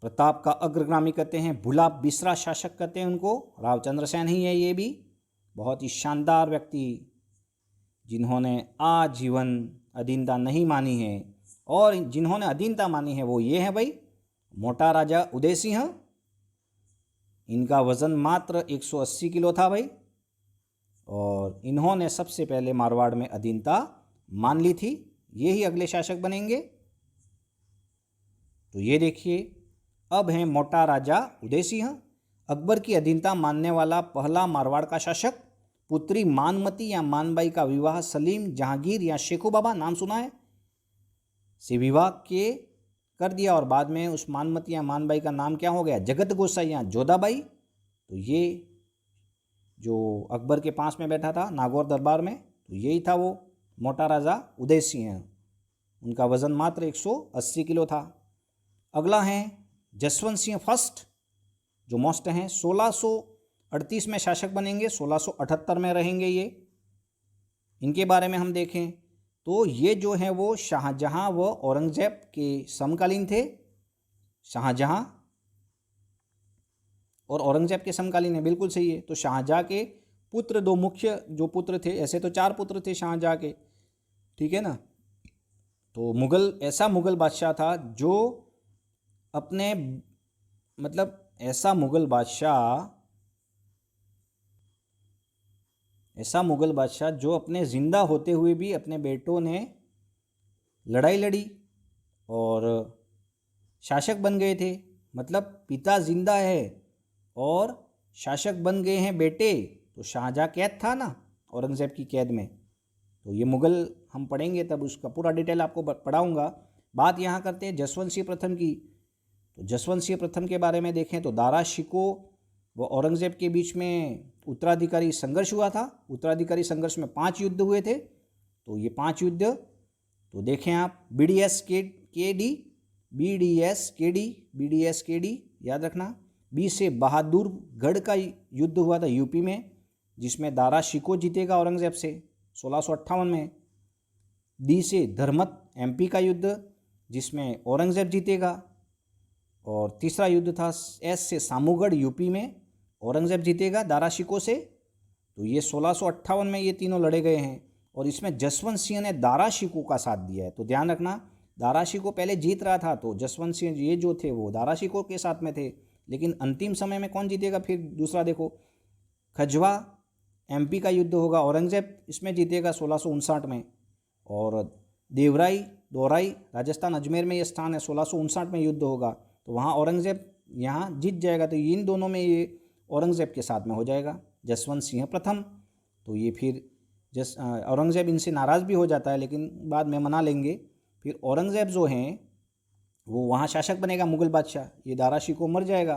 प्रताप का अग्रगामी कहते हैं, भूला बिसरा शासक कहते हैं उनको, राव चंद्रसेन ही है ये भी। बहुत ही शानदार व्यक्ति जिन्होंने आजीवन अधीनता नहीं मानी है। और जिन्होंने अधीनता मानी है वो ये है भाई, मोटा राजा उदय सिंह। इनका वज़न मात्र 180 किलो था भाई, और इन्होंने सबसे पहले मारवाड़ में अधीनता मान ली थी। ये ही अगले शासक बनेंगे। तो ये देखिए, अब हैं मोटा राजा उदय सिंह, अकबर की अधीनता मानने वाला पहला मारवाड़ का शासक। पुत्री मानमती या मानबाई का विवाह सलीम, जहांगीर या शेखू बाबा, नाम सुना है, से विवाह के कर दिया और बाद में उस मानमती या मानबाई का नाम क्या हो गया, जगत गोसाई या जोधाबाई। तो ये जो अकबर के पास में बैठा था नागौर दरबार में, तो यही था वो मोटा राजा उदय सिंह। उनका वजन मात्र 180 किलो था। अगला है जसवंत सिंह फर्स्ट, जो मोस्ट हैं, 1638 में शासक बनेंगे, 1678 में रहेंगे ये। इनके बारे में हम देखें तो ये जो है वो शाहजहां व औरंगजेब के समकालीन थे। शाहजहां और औरंगजेब के समकालीन है, बिल्कुल सही है। तो शाहजहां के पुत्र, दो मुख्य जो पुत्र थे, ऐसे तो 4 पुत्र थे शाहजहां के, ठीक है ना। तो मुगल, ऐसा मुगल बादशाह था जो अपने, मतलब ऐसा मुगल बादशाह जो अपने जिंदा होते हुए भी अपने बेटों ने लड़ाई लड़ी और शासक बन गए थे। मतलब पिता जिंदा है और शासक बन गए हैं बेटे। तो शाहजहां कैद था ना औरंगजेब की कैद में। तो ये मुगल हम पढ़ेंगे तब उसका पूरा डिटेल आपको पढ़ाऊंगा। बात यहाँ करते हैं जसवंत सिंह प्रथम की। तो जसवंत सिंह प्रथम के बारे में देखें तो दारा शिकोह व औरंगजेब के बीच में उत्तराधिकारी संघर्ष हुआ था। उत्तराधिकारी संघर्ष में 5 युद्ध हुए थे। तो ये 5 युद्ध तो देखें आप, BDS KD याद रखना। बी से बहादुरगढ़ का युद्ध हुआ था यूपी में, जिसमें दारा शिकोह जीतेगा औरंगजेब से 1658 में। डी से धर्मत MP का युद्ध, जिसमें औरंगजेब जीतेगा। और तीसरा युद्ध था S से सामूगढ़ यूपी में, औरंगजेब जीतेगा दारा शिकोह से। तो ये 1658 में ये तीनों लड़े गए हैं और इसमें जसवंत सिंह ने दारा शिकोह का साथ दिया है। तो ध्यान रखना, दारा शिकोह पहले जीत रहा था तो जसवंत सिंह ये जो थे वो दारा शिकोह के साथ में थे, लेकिन अंतिम समय में कौन जीतेगा फिर दूसरा देखो, खजवा MP का युद्ध होगा, औरंगजेब इसमें जीतेगा 1659 में। और देवराई दोराई राजस्थान अजमेर में ये स्थान है, 1659 में युद्ध होगा, तो वहाँ औरंगजेब यहाँ जीत जाएगा। तो इन दोनों में ये औरंगजेब के साथ में हो जाएगा जसवंत सिंह प्रथम। तो ये फिर औरंगजेब इनसे नाराज़ भी हो जाता है, लेकिन बाद में मना लेंगे। फिर औरंगजेब जो हैं वो वहाँ शासक बनेगा मुगल बादशाह, ये दारा शिकोह मर जाएगा।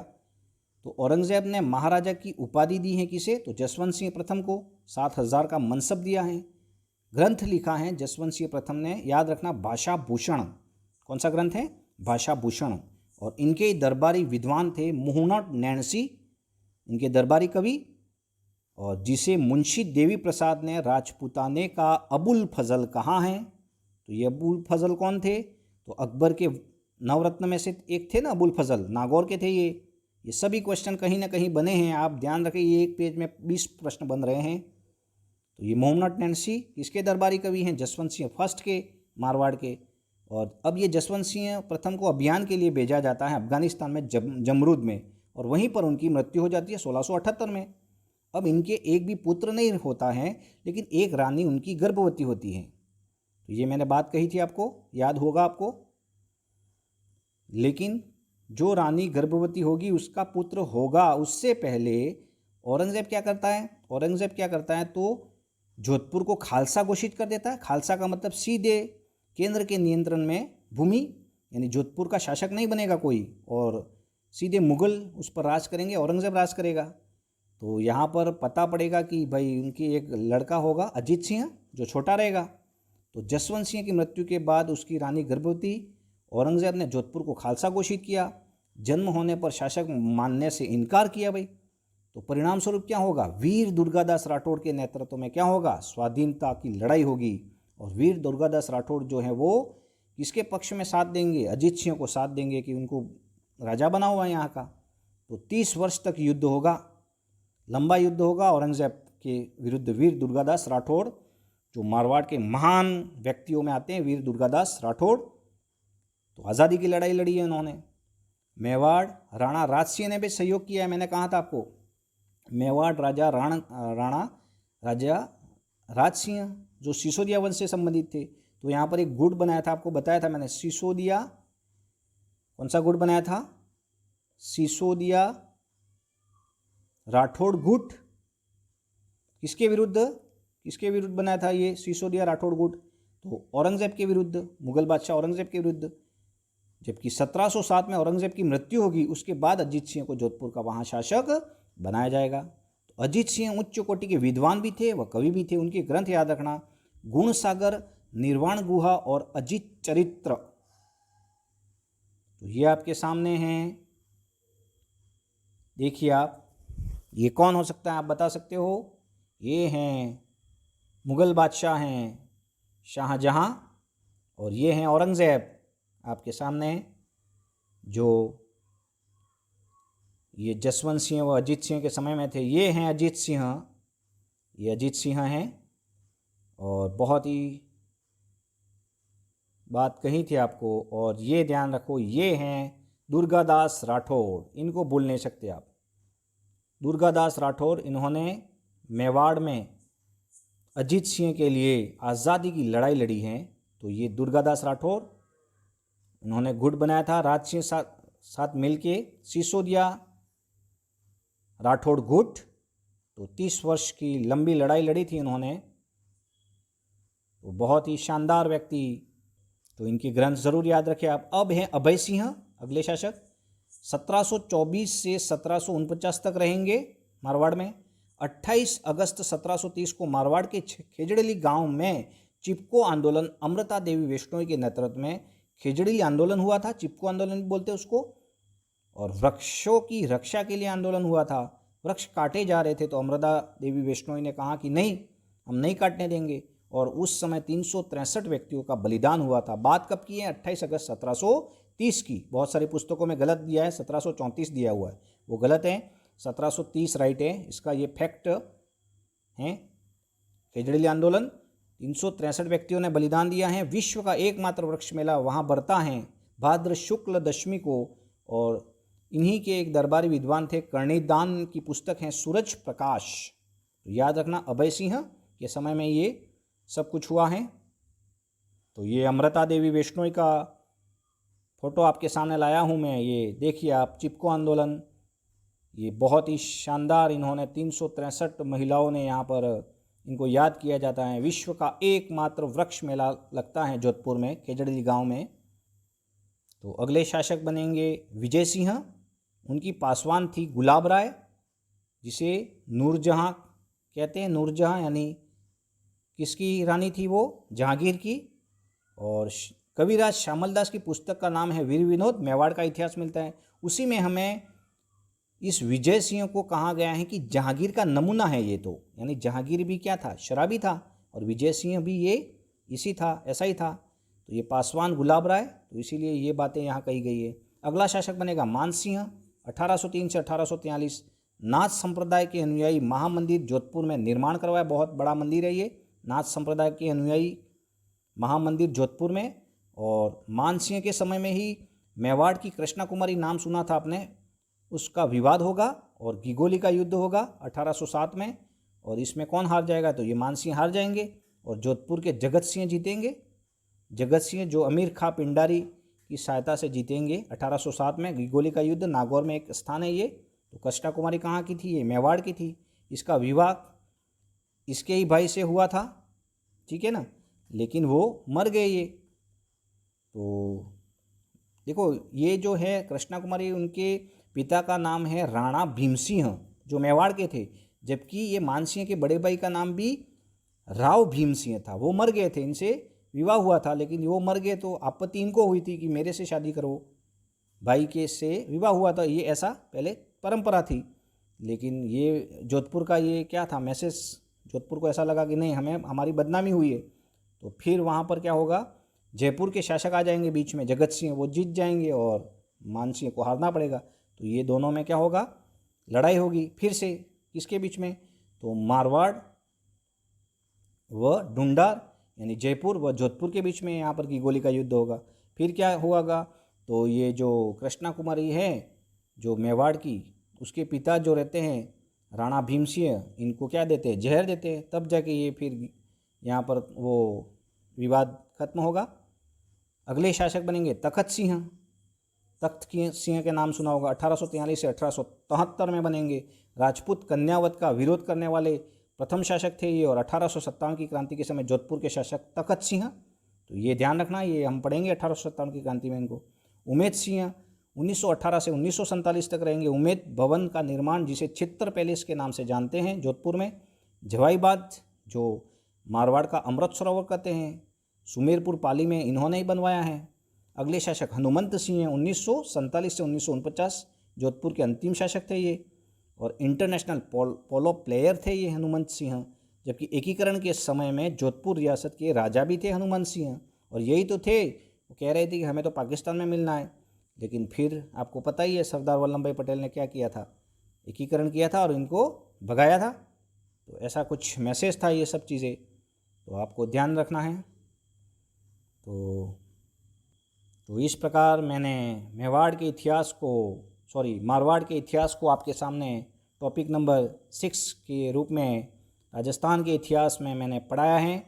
तो औरंगजेब ने महाराजा की उपाधि दी है किसे, तो जसवंत सिंह प्रथम को 7000 का मनसब दिया है। ग्रंथ लिखा है जसवंत सिंह प्रथम ने, याद रखना, भाषा भूषण। कौन सा ग्रंथ है, भाषा भूषण। और इनके दरबारी विद्वान थे मुहुनट नैणसी, इनके दरबारी कवि, और जिसे मुंशी देवी प्रसाद ने राजपूताने का अबुल फजल कहा है। तो ये अबुल फजल कौन थे, तो अकबर के नवरत्न में से एक थे ना अबुल फजल, नागौर के थे ये सभी क्वेश्चन कहीं ना कहीं बने हैं, आप ध्यान रखें। ये एक पेज में 20 प्रश्न बन रहे हैं। तो ये मुहुनट नैणसी किसके दरबारी कवि हैं, जसवंत सिंह फर्स्ट के, मारवाड़ के। और अब ये जसवंत सिंह प्रथम को अभियान के लिए भेजा जाता है अफगानिस्तान में जमरूद में, और वहीं पर उनकी मृत्यु हो जाती है 1678 में। अब इनके एक भी पुत्र नहीं होता है, लेकिन एक रानी उनकी गर्भवती होती है। तो ये मैंने बात कही थी आपको, याद होगा आपको। लेकिन जो रानी गर्भवती होगी उसका पुत्र होगा, उससे पहले औरंगजेब क्या करता है, तो जोधपुर को खालसा घोषित कर देता है। खालसा का मतलब सीधे केंद्र के नियंत्रण में भूमि, यानी जोधपुर का शासक नहीं बनेगा कोई, और सीधे मुगल उस पर राज करेंगे, औरंगजेब राज करेगा। तो यहाँ पर पता पड़ेगा कि भाई उनकी एक लड़का होगा अजीत सिंह, जो छोटा रहेगा। तो जसवंत सिंह की मृत्यु के बाद उसकी रानी गर्भवती, औरंगजेब ने जोधपुर को खालसा घोषित किया। जन्म होने पर शासक मानने से इनकार किया भाई। तो परिणाम स्वरूप क्या होगा, वीर दुर्गादास राठौड़ के नेतृत्व में क्या होगा, स्वाधीनता की लड़ाई होगी। और वीर दुर्गादास राठौड़ जो है वो किसके पक्ष में साथ देंगे, अजीत सिंह को साथ देंगे कि उनको राजा बना हुआ है यहाँ का। तो 30 वर्ष तक युद्ध होगा, लंबा युद्ध होगा औरंगजेब के विरुद्ध। वीर दुर्गादास राठौड़ जो मारवाड़ के महान व्यक्तियों में आते हैं, वीर दुर्गादास राठौड़। तो आज़ादी की लड़ाई लड़ी है उन्होंने। मेवाड़ राणा राजसिंह ने भी सहयोग किया है, मैंने कहा था आपको। मेवाड़ राणा राजा राजसिंह जो सिसोदिया वंश से संबंधित थे, तो यहाँ पर एक गुट बनाया था, आपको बताया था मैंने, सिसोदिया। कौन सा गुट बनाया था? सिसोदिया राठौड़ गुट। किसके विरुद्ध बनाया था ये सिसोदिया राठौड़ गुट? तो औरंगजेब के विरुद्ध, मुगल बादशाह औरंगजेब के विरुद्ध। जबकि 1707 में औरंगजेब की मृत्यु होगी, उसके बाद अजीत सिंह को जोधपुर का वहाँ शासक बनाया जाएगा। तो अजीत सिंह उच्च कोटि के विद्वान भी थे, वह कवि भी थे। उनके ग्रंथ याद रखना, गुण सागर, निर्वाण गुहा और अजीत चरित्र। तो ये आपके सामने हैं, देखिए आप। ये कौन हो सकता है, आप बता सकते हो? ये हैं मुगल बादशाह हैं शाहजहां, और ये हैं औरंगजेब आपके सामने, जो ये जसवंत सिंह व अजीत सिंह के समय में थे। ये हैं अजीत सिंह, ये अजीत सिंह हैं। और बहुत ही बात कही थी आपको, और ये ध्यान रखो, ये हैं दुर्गादास राठौड़। इनको भूल नहीं सकते आप। दुर्गादास राठौड़, इन्होंने मेवाड़ में अजीत सिंह के लिए आज़ादी की लड़ाई लड़ी है। तो ये दुर्गादास राठौड़, इन्होंने गुट बनाया था राज सिंह साथ मिलके, सिसोदिया राठौड़ गुट। तो 30 वर्ष की लंबी लड़ाई लड़ी थी इन्होंने। तो बहुत ही शानदार व्यक्ति, तो इनके ग्रंथ जरूर याद रखें आप। अब हैं अभय सिंह, अगले शासक। 1724 से 1749 तक रहेंगे मारवाड़ में। 28 अगस्त 1730 को मारवाड़ के खेजड़ेली गांव में चिपको आंदोलन, अमृता देवी वैष्णोई के नेतृत्व में खेजड़ेली आंदोलन हुआ था। चिपको आंदोलन बोलते उसको। और वृक्षों की रक्षा के लिए आंदोलन हुआ था। वृक्ष काटे जा रहे थे, तो अमृता देवी वैष्णोई ने कहा कि नहीं, हम नहीं काटने देंगे। और उस समय 363 व्यक्तियों का बलिदान हुआ था। बात कब की है? 28 अगस्त 1730 की। बहुत सारी पुस्तकों में गलत दिया है, 1734 दिया हुआ है, वो गलत है, 1730 राइट है। इसका ये फैक्ट है। खेजड़ेली आंदोलन, 363 व्यक्तियों ने बलिदान दिया है। विश्व का एकमात्र वृक्ष मेला वहाँ बढ़ता है भाद्र शुक्ल दशमी को। और इन्हीं के एक दरबारी विद्वान थे, कर्णिदान की पुस्तक है सूरज प्रकाश। तो याद रखना, अभय सिंह के समय में ये सब कुछ हुआ है। तो ये अमृता देवी वैष्णोई का फोटो आपके सामने लाया हूँ मैं, ये देखिए आप। चिपको आंदोलन, ये बहुत ही शानदार, इन्होंने 363 महिलाओं ने यहाँ पर, इनको याद किया जाता है। विश्व का एकमात्र वृक्ष मेला लगता है जोधपुर में, खेजड़ेली गांव में। तो अगले शासक बनेंगे विजय सिंह। उनकी पासवान थी गुलाब राय, जिसे नूरजहां कहते हैं। नूरजहां यानी किसकी रानी थी वो? जहांगीर की। और कविराज श्यामलदास की पुस्तक का नाम है वीर विनोद, मेवाड़ का इतिहास मिलता है। उसी में हमें इस विजय सिंह को कहा गया है कि जहांगीर का नमूना है ये। तो यानी जहांगीर भी क्या था? शराबी था, और विजय सिंह भी ये इसी था, ऐसा ही था। तो ये पासवान गुलाब राय, तो इसीलिए ये बातें यहाँ कही गई है। अगला शासक बनेगा मानसिंह, 1803 से 1843। नाथ संप्रदाय के अनुयायी महामंदिर जोधपुर में निर्माण करवाया। बहुत बड़ा मंदिर है ये, नाथ संप्रदाय के अनुयायी महामंदिर जोधपुर में। और मानसिंह के समय में ही मेवाड़ की कृष्णा कुमारी, नाम सुना था आपने, उसका विवाद होगा और गिगोली का युद्ध होगा 1807 में। और इसमें कौन हार जाएगा? तो ये मानसिंह हार जाएंगे, और जोधपुर के जगत सिंह जीतेंगे। जगत सिंह जो अमीर खां पिंडारी की सहायता से जीतेंगे 1807 में। गिगोली का युद्ध, नागौर में एक स्थान है ये। तो कृष्णा कुमारी कहाँ की थी? ये मेवाड़ की थी। इसका विवाह इसके ही भाई से हुआ था, ठीक है ना, लेकिन वो मर गए ये। तो देखो, ये जो है कृष्णा कुमारी, उनके पिता का नाम है राणा भीमसिंह, जो मेवाड़ के थे। जबकि ये मानसिंह के बड़े भाई का नाम भी राव भीमसिंह था। वो मर गए थे, इनसे विवाह हुआ था, लेकिन वो मर गए तो आपत्ति इनको हुई थी कि मेरे से शादी करो, भाई के से विवाह हुआ था। ये ऐसा पहले परंपरा थी। लेकिन ये जोधपुर का ये क्या था मैसेज, जोधपुर को ऐसा लगा कि नहीं, हमें हमारी बदनामी हुई है। तो फिर वहाँ पर क्या होगा, जयपुर के शासक आ जाएंगे बीच में, जगत सिंह, वो जीत जाएंगे और मानसिंह को हारना पड़ेगा। तो ये दोनों में क्या होगा? लड़ाई होगी फिर से। किसके बीच में? तो मारवाड़ व ढूंढार यानी जयपुर व जोधपुर के बीच में यहाँ पर की गोली का युद्ध होगा। फिर क्या होगा? तो ये जो कृष्णा कुमारी है जो मेवाड़ की, उसके पिता जो रहते हैं राणा भीमसिंह, इनको क्या देते हैं? जहर देते हैं। तब जाके ये फिर यहाँ पर वो विवाद खत्म होगा। अगले शासक बनेंगे तखत सिंह। तख्त सिंह के नाम सुना होगा। 1843 से 1873 में बनेंगे। राजपूत कन्यावत का विरोध करने वाले प्रथम शासक थे ये, और 1857 की क्रांति के समय जोधपुर के शासक तखत सिंह। तो ये ध्यान रखना, ये हम पढ़ेंगे 1857 की क्रांति में इनको। उमेद सिंह 1918 से 1947 तक रहेंगे। उमेद भवन का निर्माण, जिसे चित्तर पैलेस के नाम से जानते हैं, जोधपुर में। जवाईबाद, जो मारवाड़ का अमृत सरोवर कहते हैं, सुमेरपुर पाली में इन्होंने ही बनवाया है। अगले शासक हनुमंत सिंह 1947 से 1949, जोधपुर के अंतिम शासक थे ये, और इंटरनेशनल पोलो प्लेयर थे ये हनुमंत सिंह। जबकि एकीकरण के समय में जोधपुर रियासत के राजा भी थे हनुमंत सिंह, और यही तो थे, वो कह रहे थे कि हमें तो पाकिस्तान में मिलना है। लेकिन फिर आपको पता ही है सरदार वल्लभ भाई पटेल ने क्या किया था, एकीकरण किया था और इनको भगाया था। तो ऐसा कुछ मैसेज था ये सब चीज़ें, तो आपको ध्यान रखना है। तो इस प्रकार मैंने मारवाड़ के इतिहास को आपके सामने टॉपिक नंबर 6 के रूप में राजस्थान के इतिहास में मैंने पढ़ाया है।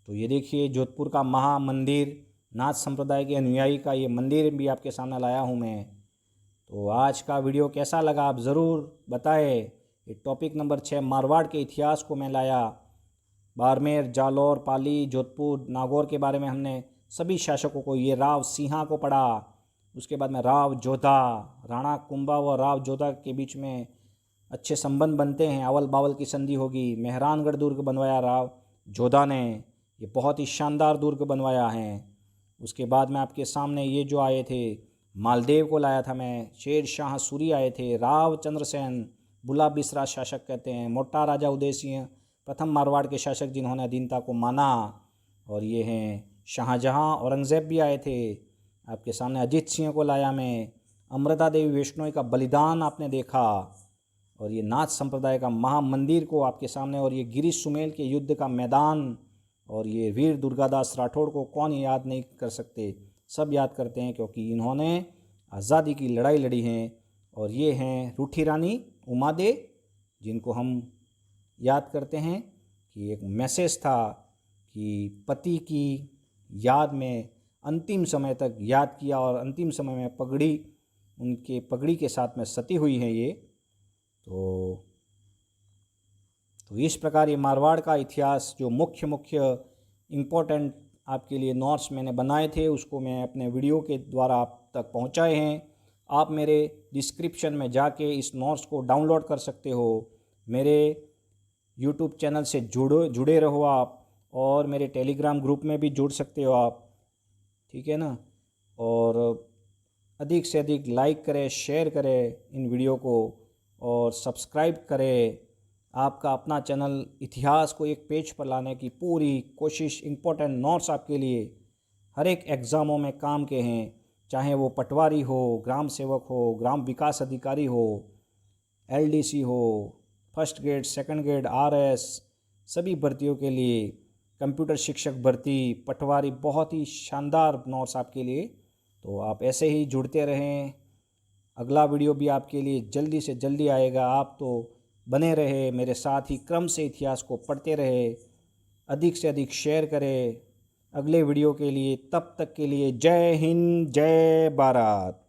तो ये देखिए जोधपुर का महामंदिर, नाथ संप्रदाय के अनुयायी का ये मंदिर भी आपके सामने लाया हूँ मैं। तो आज का वीडियो कैसा लगा आप ज़रूर बताएं। ये टॉपिक नंबर 6 मारवाड़ के इतिहास को मैं लाया। बाड़मेर, जालौर, पाली, जोधपुर, नागौर के बारे में हमने सभी शासकों को, ये राव सिंहा को पढ़ा। उसके बाद में राव जोधा, राणा कुंभा व राव जोधा के बीच में अच्छे संबंध बनते हैं, अवल बावल की संधि होगी। मेहरानगढ़ दुर्ग बनवाया राव जोधा ने, ये बहुत ही शानदार दुर्ग बनवाया है। उसके बाद में आपके सामने ये जो आए थे, मालदेव को लाया था मैं, शेर शाह सूरी आए थे, राव चंद्रसेन, बुला बिसरा शासक कहते हैं, मोटा राजा उदय सिंह प्रथम मारवाड़ के शासक जिन्होंने अधीनता को माना, और ये हैं शाहजहां, औरंगज़ेब भी आए थे। आपके सामने अजीत सिंह को लाया मैं, अमृता देवी वैष्णोई का बलिदान आपने देखा, और ये नाथ संप्रदाय का महामंदिर को आपके सामने, और ये गिरी सुमेल के युद्ध का मैदान, और ये वीर दुर्गादास राठौड़ को कौन याद नहीं कर सकते, सब याद करते हैं क्योंकि इन्होंने आज़ादी की लड़ाई लड़ी है। और ये हैं रूठी रानी उमादे, जिनको हम याद करते हैं कि एक मैसेज था कि पति की याद में अंतिम समय तक याद किया, और अंतिम समय में उनके पगड़ी के साथ में सती हुई है ये। तो इस प्रकार ये मारवाड़ का इतिहास जो मुख्य इम्पोर्टेंट आपके लिए नोट्स मैंने बनाए थे, उसको मैं अपने वीडियो के द्वारा आप तक पहुंचाए हैं। आप मेरे डिस्क्रिप्शन में जाके इस नोट्स को डाउनलोड कर सकते हो। मेरे यूट्यूब चैनल से जुड़े रहो आप, और मेरे टेलीग्राम ग्रुप में भी जुड़ सकते हो आप, ठीक है ना। और अधिक से अधिक लाइक करें, शेयर करें इन वीडियो को, और सब्सक्राइब करें। आपका अपना चैनल इतिहास को एक पेज पर लाने की पूरी कोशिश, इम्पोर्टेंट नोट्स आपके लिए हर एक एग्ज़ामों में काम के हैं, चाहे वो पटवारी हो, ग्राम सेवक हो, ग्राम विकास अधिकारी हो, LDC हो, first grade, second grade, RS, सभी भर्तियों के लिए, कंप्यूटर शिक्षक भर्ती, पटवारी, बहुत ही शानदार नोट्स आपके लिए। तो आप ऐसे ही जुड़ते रहें। अगला वीडियो भी आपके लिए जल्दी से जल्दी आएगा। आप तो बने रहे मेरे साथ ही, क्रम से इतिहास को पढ़ते रहे, अधिक से अधिक शेयर करें अगले वीडियो के लिए। तब तक के लिए जय हिंद, जय भारत।